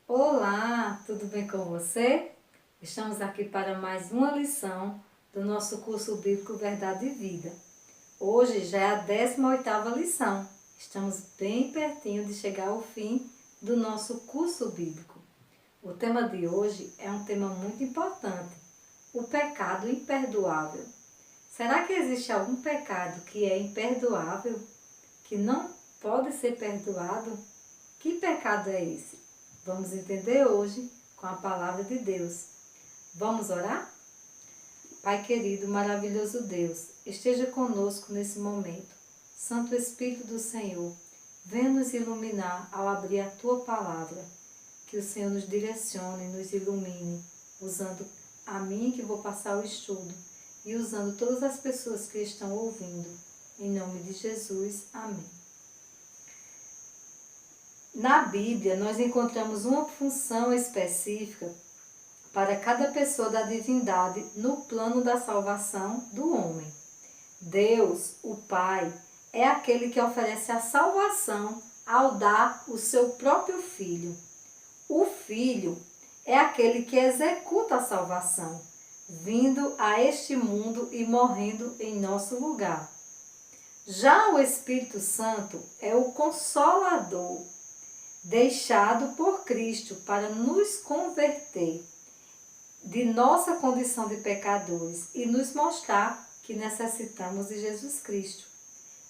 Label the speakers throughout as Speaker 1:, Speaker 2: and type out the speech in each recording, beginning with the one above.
Speaker 1: Olá, tudo bem com você? Estamos aqui para mais uma lição do nosso curso bíblico Verdade e Vida. Hoje já é a 18ª lição. Estamos bem pertinho de chegar ao fim do nosso curso bíblico. O tema de hoje é um tema muito importante: o pecado imperdoável. Será que existe algum pecado que é imperdoável, que não pode ser perdoado? Que pecado é esse? Vamos entender hoje com a palavra de Deus. Vamos orar? Pai querido, maravilhoso Deus, esteja conosco nesse momento. Santo Espírito do Senhor, venha nos iluminar ao abrir a Tua palavra. Que o Senhor nos direcione, nos ilumine, usando a mim que vou passar o estudo e usando todas as pessoas que estão ouvindo. Em nome de Jesus, amém. Na Bíblia, nós encontramos uma função específica para cada pessoa da divindade no plano da salvação do homem. Deus, o Pai, é aquele que oferece a salvação ao dar o seu próprio Filho. O Filho é aquele que executa a salvação, vindo a este mundo e morrendo em nosso lugar. Já o Espírito Santo é o Consolador, deixado por Cristo para nos converter de nossa condição de pecadores e nos mostrar que necessitamos de Jesus Cristo.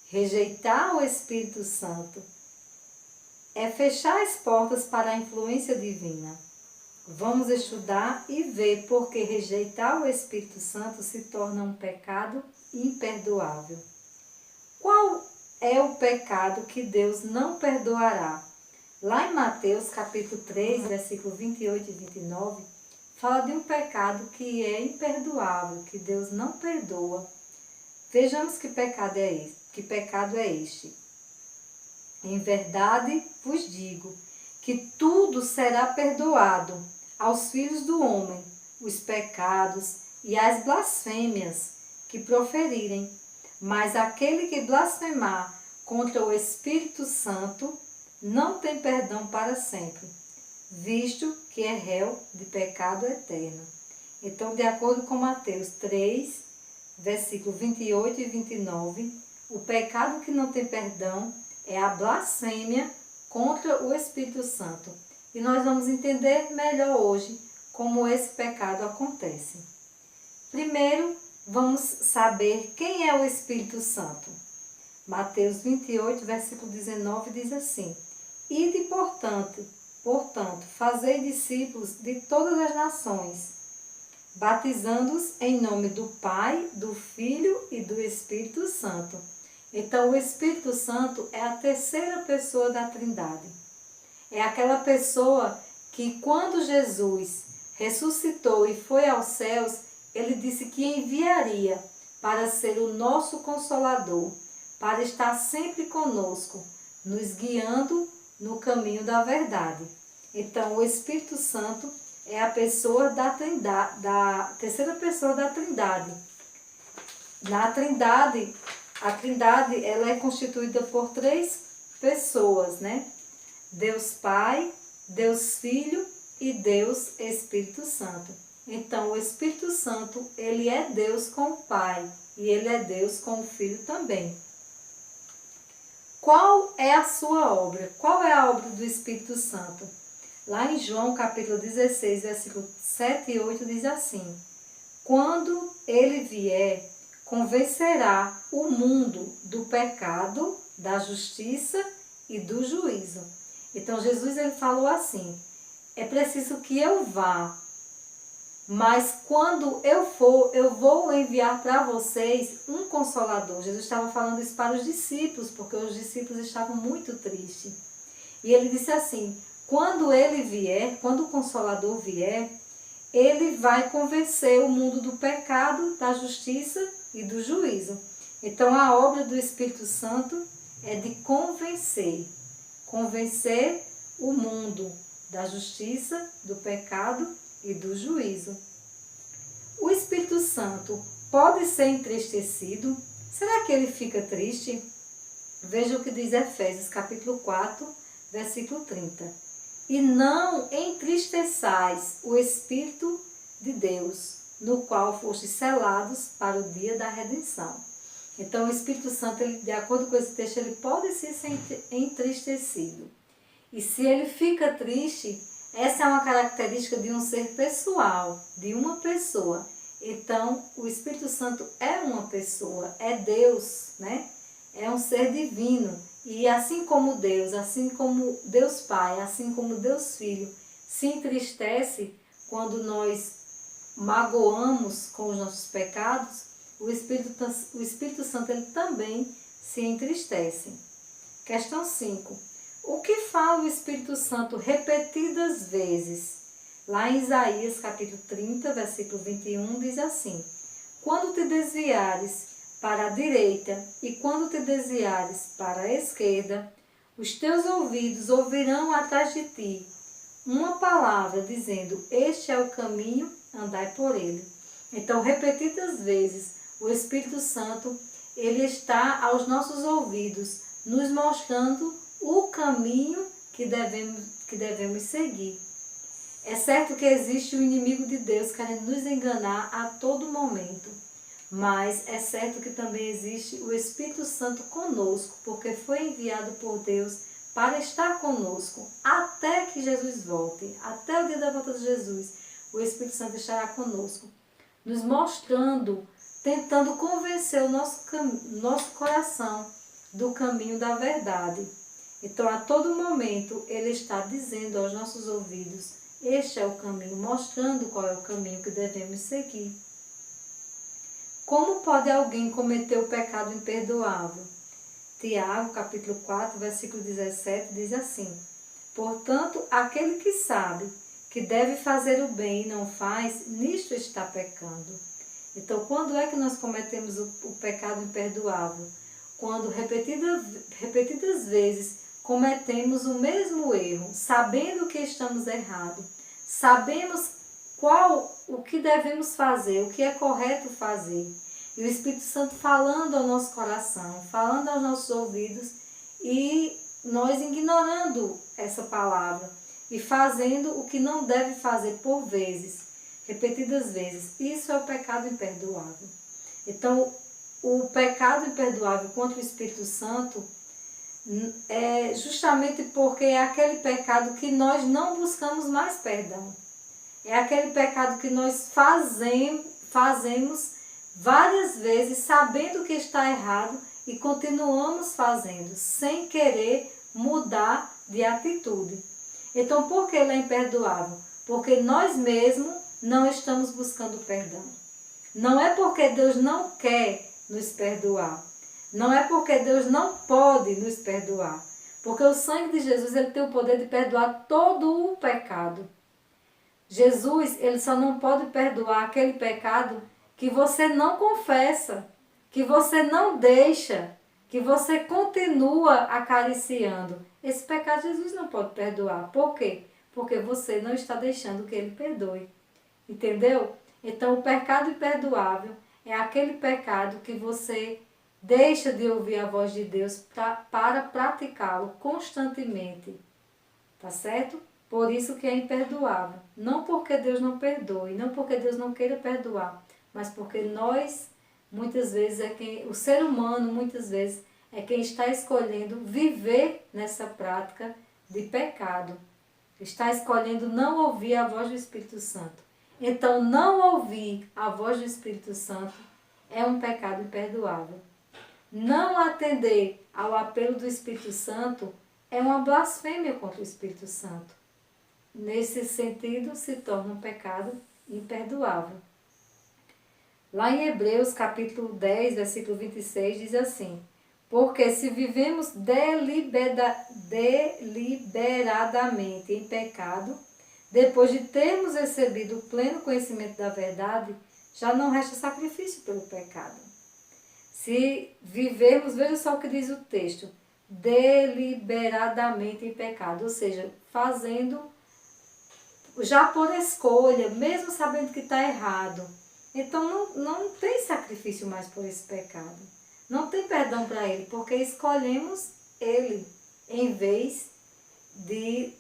Speaker 1: Rejeitar o Espírito Santo é fechar as portas para a influência divina. Vamos estudar e ver por que rejeitar o Espírito Santo se torna um pecado imperdoável. Qual é o pecado que Deus não perdoará? Lá em Mateus capítulo 3, versículo 28 e 29, fala de um pecado que é imperdoável, que Deus não perdoa. Vejamos que pecado é este. Em verdade vos digo que tudo será perdoado aos filhos do homem, os pecados e as blasfêmias que proferirem. Mas aquele que blasfemar contra o Espírito Santo não tem perdão para sempre, visto que é réu de pecado eterno. Então, de acordo com Mateus 3, versículo 28 e 29, o pecado que não tem perdão é a blasfêmia contra o Espírito Santo. E nós vamos entender melhor hoje como esse pecado acontece. Primeiro, vamos saber quem é o Espírito Santo. Mateus 28, versículo 19 diz assim: Ide, portanto, fazei discípulos de todas as nações, batizando-os em nome do Pai, do Filho e do Espírito Santo. Então, o Espírito Santo é a terceira pessoa da Trindade. É aquela pessoa que, quando Jesus ressuscitou e foi aos céus, ele disse que enviaria para ser o nosso Consolador, para estar sempre conosco, nos guiando no caminho da verdade. Então, o Espírito Santo é a pessoa da Trindade, da terceira pessoa da Trindade. Na Trindade, a Trindade ela é constituída por três pessoas, né? Deus Pai, Deus Filho e Deus Espírito Santo. Então, o Espírito Santo, ele é Deus com o Pai e ele é Deus com o Filho também. Qual é a sua obra? Qual é a obra do Espírito Santo? Lá em João capítulo 16, versículo 7 e 8 diz assim: Quando ele vier, convencerá o mundo do pecado, da justiça e do juízo. Então Jesus ele falou assim: é preciso que eu vá, mas quando eu for, eu vou enviar para vocês um Consolador. Jesus estava falando isso para os discípulos, porque os discípulos estavam muito tristes. E ele disse assim: quando ele vier, quando o Consolador vier, ele vai convencer o mundo do pecado, da justiça e do juízo. Então, a obra do Espírito Santo é de convencer o mundo da justiça, do pecado e do juízo. O Espírito Santo pode ser entristecido? Será que ele fica triste? Veja o que diz Efésios capítulo 4, versículo 30. e não entristeçais o Espírito de Deus, no qual fostes selados para o dia da redenção. Então, o Espírito Santo, ele, de acordo com esse texto, ele pode ser entristecido. E se ele fica triste, essa é uma característica de um ser pessoal, de uma pessoa. Então, o Espírito Santo é uma pessoa, é Deus, né? É um ser divino. E assim como Deus, assim como Deus Pai, assim como Deus Filho, se entristece quando nós magoamos com os nossos pecados, o Espírito Santo ele também se entristece. Questão 5. O que fala o Espírito Santo repetidas vezes? Lá em Isaías capítulo 30, versículo 21, diz assim: quando te desviares para a direita e quando te desviares para a esquerda, os teus ouvidos ouvirão atrás de ti uma palavra dizendo: este é o caminho, andai por ele. Então, repetidas vezes, o Espírito Santo, ele está aos nossos ouvidos, nos mostrando o caminho que devemos seguir. É certo que existe o inimigo de Deus querendo nos enganar a todo momento, mas é certo que também existe o Espírito Santo conosco, porque foi enviado por Deus para estar conosco até que Jesus volte, até o dia da volta de Jesus. O Espírito Santo estará conosco, nos mostrando, tentando convencer o nosso coração do caminho da verdade. Então, a todo momento, ele está dizendo aos nossos ouvidos: este é o caminho, mostrando qual é o caminho que devemos seguir. Como pode alguém cometer o pecado imperdoável? Tiago, capítulo 4, versículo 17, diz assim: portanto, aquele que sabe que deve fazer o bem e não faz, nisto está pecando. Então, quando é que nós cometemos o pecado imperdoável? Quando repetidas vezes cometemos o mesmo erro, sabendo que estamos errados, sabemos o que devemos fazer, o que é correto fazer. E o Espírito Santo falando ao nosso coração, falando aos nossos ouvidos, e nós ignorando essa palavra e fazendo o que não deve fazer por vezes, repetidas vezes. Isso é o pecado imperdoável. Então, o pecado imperdoável contra o Espírito Santo é justamente porque é aquele pecado que nós não buscamos mais perdão. É aquele pecado que nós fazemos várias vezes, sabendo que está errado, e continuamos fazendo, sem querer mudar de atitude. Então, por que ele é imperdoável? Porque nós mesmos não estamos buscando perdão. Não é porque Deus não quer nos perdoar. Não é porque Deus não pode nos perdoar. Porque o sangue de Jesus, ele tem o poder de perdoar todo o pecado. Jesus, ele só não pode perdoar aquele pecado que você não confessa, que você não deixa, que você continua acariciando. Esse pecado Jesus não pode perdoar. Por quê? Porque você não está deixando que ele perdoe. Entendeu? Então, o pecado imperdoável é aquele pecado que você deixa de ouvir a voz de Deus para praticá-lo constantemente. Tá certo? Por isso que é imperdoável. Não porque Deus não perdoe, não porque Deus não queira perdoar, mas porque nós, muitas vezes, o ser humano, muitas vezes, é quem está escolhendo viver nessa prática de pecado. Está escolhendo não ouvir a voz do Espírito Santo. Então, não ouvir a voz do Espírito Santo é um pecado imperdoável. Não atender ao apelo do Espírito Santo é uma blasfêmia contra o Espírito Santo. Nesse sentido, se torna um pecado imperdoável. Lá em Hebreus, capítulo 10, versículo 26, diz assim: porque se vivemos deliberadamente em pecado, depois de termos recebido o pleno conhecimento da verdade, já não resta sacrifício pelo pecado. Se vivermos, veja só o que diz o texto, deliberadamente em pecado, ou seja, fazendo já por escolha, mesmo sabendo que está errado. Então não tem sacrifício mais por esse pecado. Não tem perdão para ele, porque escolhemos ele em vez de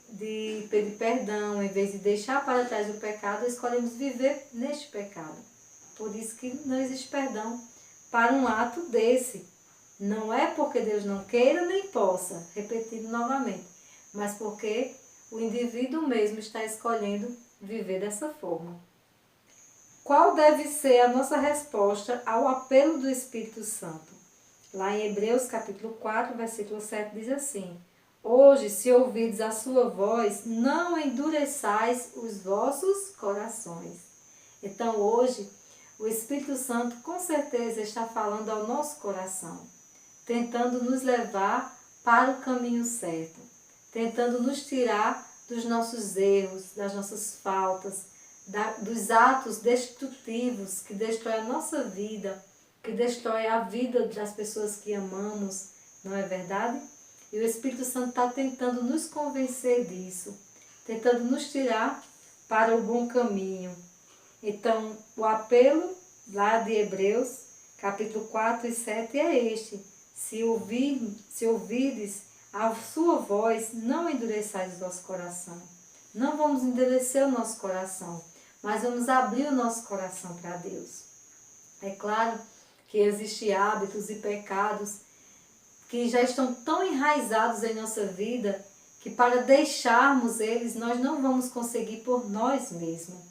Speaker 1: pedir perdão, em vez de deixar para trás o pecado, escolhemos viver neste pecado. Por isso que não existe perdão para um ato desse. Não é porque Deus não queira nem possa, repetindo novamente, mas porque o indivíduo mesmo está escolhendo viver dessa forma. Qual deve ser a nossa resposta ao apelo do Espírito Santo? Lá em Hebreus capítulo 4, versículo 7 diz assim: Hoje, se ouvides a sua voz, não endureçais os vossos corações. Então hoje, o Espírito Santo com certeza está falando ao nosso coração, tentando nos levar para o caminho certo, tentando nos tirar dos nossos erros, das nossas faltas, dos atos destrutivos que destroem a nossa vida, que destrói a vida das pessoas que amamos, não é verdade? E o Espírito Santo está tentando nos convencer disso, tentando nos tirar para o bom caminho. Então, o apelo lá de Hebreus, capítulo 4 e 7 é este: se ouvirdes a sua voz, não endureçais o vosso coração. Não vamos endurecer o nosso coração, mas vamos abrir o nosso coração para Deus. É claro que existem hábitos e pecados que já estão tão enraizados em nossa vida que para deixarmos eles nós não vamos conseguir por nós mesmos.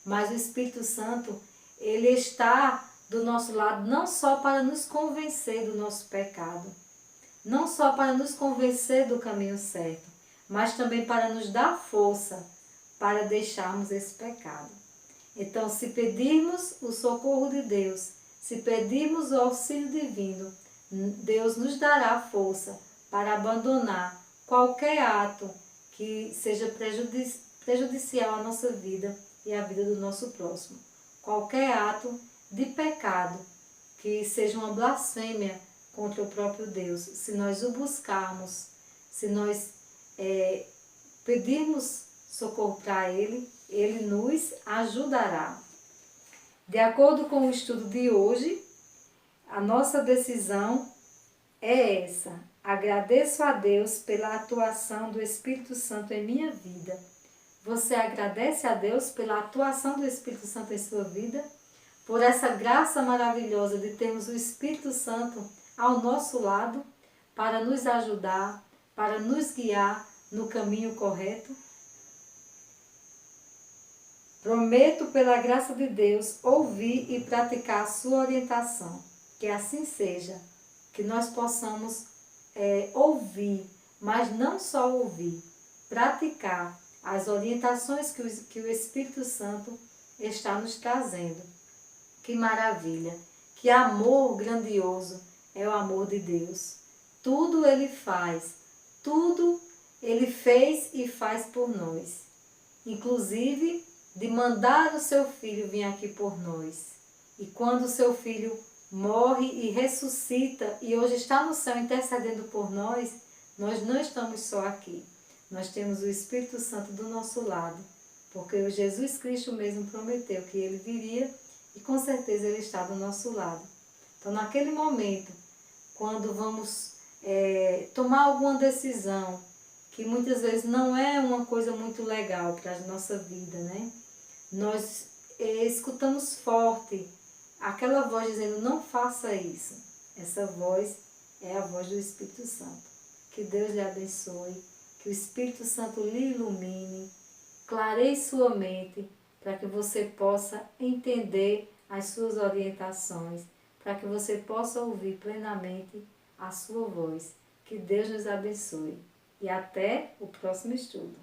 Speaker 1: Mas o Espírito Santo, ele está do nosso lado não só para nos convencer do nosso pecado, não só para nos convencer do caminho certo, mas também para nos dar força para deixarmos esse pecado. Então, se pedirmos o socorro de Deus, se pedirmos o auxílio divino, Deus nos dará força para abandonar qualquer ato que seja prejudicial à nossa vida e à vida do nosso próximo. Qualquer ato de pecado que seja uma blasfêmia contra o próprio Deus. Se nós o buscarmos, se nós pedirmos socorro para Ele, Ele nos ajudará. De acordo com o estudo de hoje, a nossa decisão é essa: agradeço a Deus pela atuação do Espírito Santo em minha vida. Você agradece a Deus pela atuação do Espírito Santo em sua vida? Por essa graça maravilhosa de termos o Espírito Santo ao nosso lado para nos ajudar, para nos guiar no caminho correto? Prometo, pela graça de Deus, ouvir e praticar a sua orientação. Que assim seja, que nós possamos ouvir, mas não só ouvir, praticar as orientações que o Espírito Santo está nos trazendo. Que maravilha, que amor grandioso é o amor de Deus. Tudo Ele faz, tudo Ele fez e faz por nós. Inclusive, de mandar o seu Filho vir aqui por nós. E quando o seu Filho morre e ressuscita e hoje está no céu intercedendo por nós, nós não estamos só aqui. Nós temos o Espírito Santo do nosso lado, porque o Jesus Cristo mesmo prometeu que Ele viria e com certeza Ele está do nosso lado. Então, naquele momento, quando vamos tomar alguma decisão, que muitas vezes não é uma coisa muito legal para a nossa vida, né? Nós escutamos forte aquela voz dizendo: não faça isso. Essa voz é a voz do Espírito Santo. Que Deus lhe abençoe, que o Espírito Santo lhe ilumine, clareie sua mente, para que você possa entender as suas orientações, para que você possa ouvir plenamente a sua voz. Que Deus nos abençoe. E até o próximo estudo.